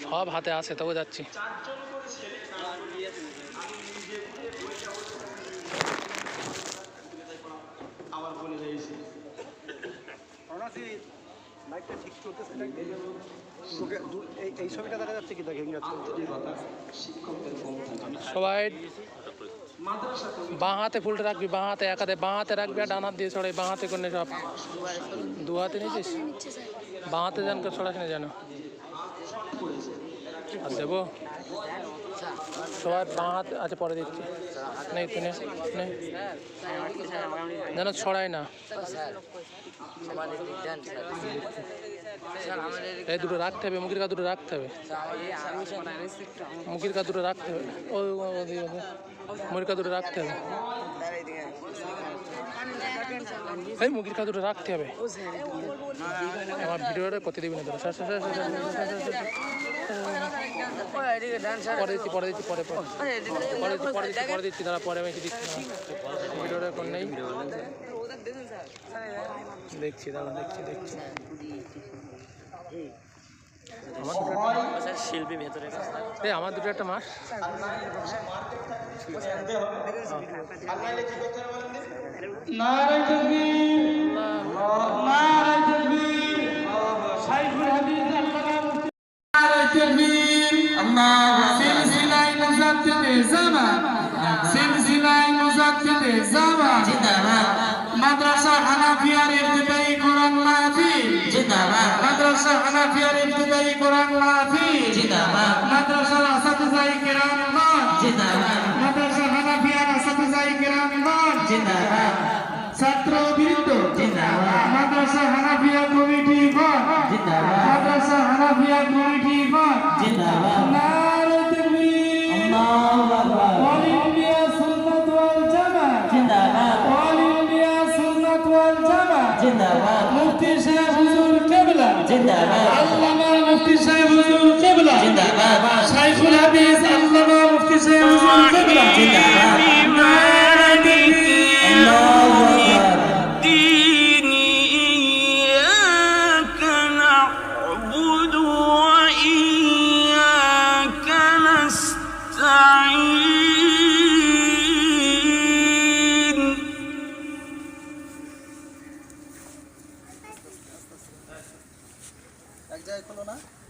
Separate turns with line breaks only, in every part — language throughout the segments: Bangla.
সব হাতে আছে, তবু যাচ্ছি। সবাই বাঁ হাতে ফুলটা রাখবি, বাঁ হাতে এক হাতে বাঁ হাতে রাখবি, আর ডান হাত দিয়ে ছড়াই। বাঁ হাতে করলে সব দু হাতে নিয়েছিস, বাঁ হাতে যেন ছড়াস না যেন। আর দেবো সবাই বাঁ হাত আছে, পরে দিচ্ছি। নেই তুই নে, যেন ছড়াই না। এই দুটো রাখতে হবে, মুখের কাজ দুটো রাখতে হবে, মুখের কাজ দুটো রাখতে হবে, মুখের কাজ দুটো রাখতে হবে, এই মুখের কাজ দুটো রাখতে হবে। আমার ভিডিওটা করতে দিবি না তোরা। পরে দিচ্ছি, পরে দিচ্ছি, পরে পরে দিচ্ছি, তারা পরে আমি দিচ্ছি না। ভিডিওটা এখন নেই, দেখছি, দাঁড়া দেখছি। শিল্পী ভেতরে আমার দুটো একটা মাস। নারায়ে তাকবীর, নারায়ে তাকবীর, শাইখুল হাদিস নারায়ে তাকবীর, সিলসিলায়ে মুজাদ্দিদে জামান, সিলসিলায়ে মুজাদ্দিদে জামান জিন্দাবাদ। মাদ্রাসা হানাফিয়ার ইবতিদায়ী কোরআন মাহফিল জিন্দাবাদ। মাদ্রাসা হানাফিয়ার ইবতিদায়ী কোরআন মাহফিল জিন্দাবাদ। মাদ্রাসার আসাতিজায়ে কিরামগণ জিন্দাবাদ। মাদ্রাসা হানাফিয়ার আসাতিজায়ে কিরামগণ জিন্দাবাদ। ছাত্রবৃন্দ জিন্দাবাদ। মাদ্রাসা হানাফিয়া কমিটিগণ জিন্দাবাদ। মাদ্রাসা হানাফিয়া কমিটিগণ জিন্দাবাদ। নারে তাকবীর, আল্লাহু আকবার। অল ইন্ডিয়া সুন্নাত ওয়াল জামাত জিন্দাবাদ। অল ইন্ডিয়া সুন্নাত ওয়াল জামাত জিন্দাবাদ। মুফতি সাহেব হুজুর কিবলা জিন্দাবাদ। আল্লামা মুফতি সাহেব হুজুর কিবলা জিন্দাবাদ। শাইখুল হাদিস আল্লামা মুফতি সাহেব হুজুর কিবলা জিন্দাবাদ। নারে তাকবীর, আল্লাহু আকবার।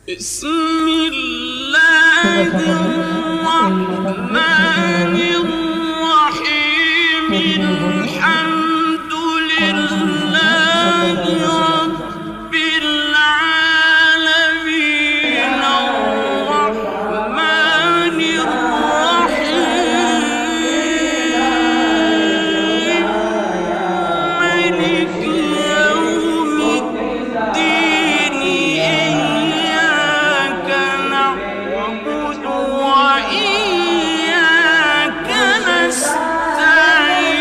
Bismillahirrahmanirrahim. Alhamdulillahi Rabbil alamin. Ar-Rahmanir-Rahim. Maliki yawmiddin. Iyyaka na'budu wa iyyaka nasta'in.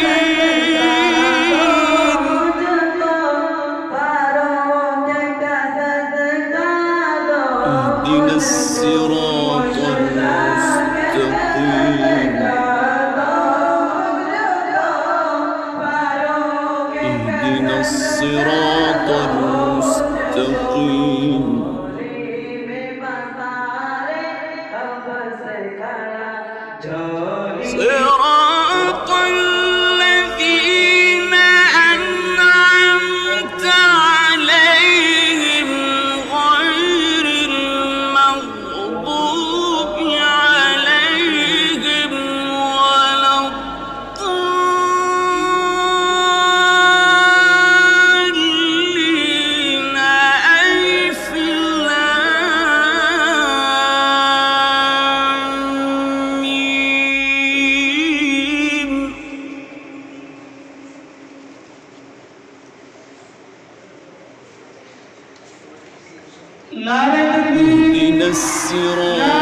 اهدنا الصراط المستقيم. اهدنا الصراط المستقيم. صراط الذين أنعمت عليهم غير المغضوب عليهم ولا الضالين. ألف لام ميم. নারে তাকবীর,
اهدنا الصراط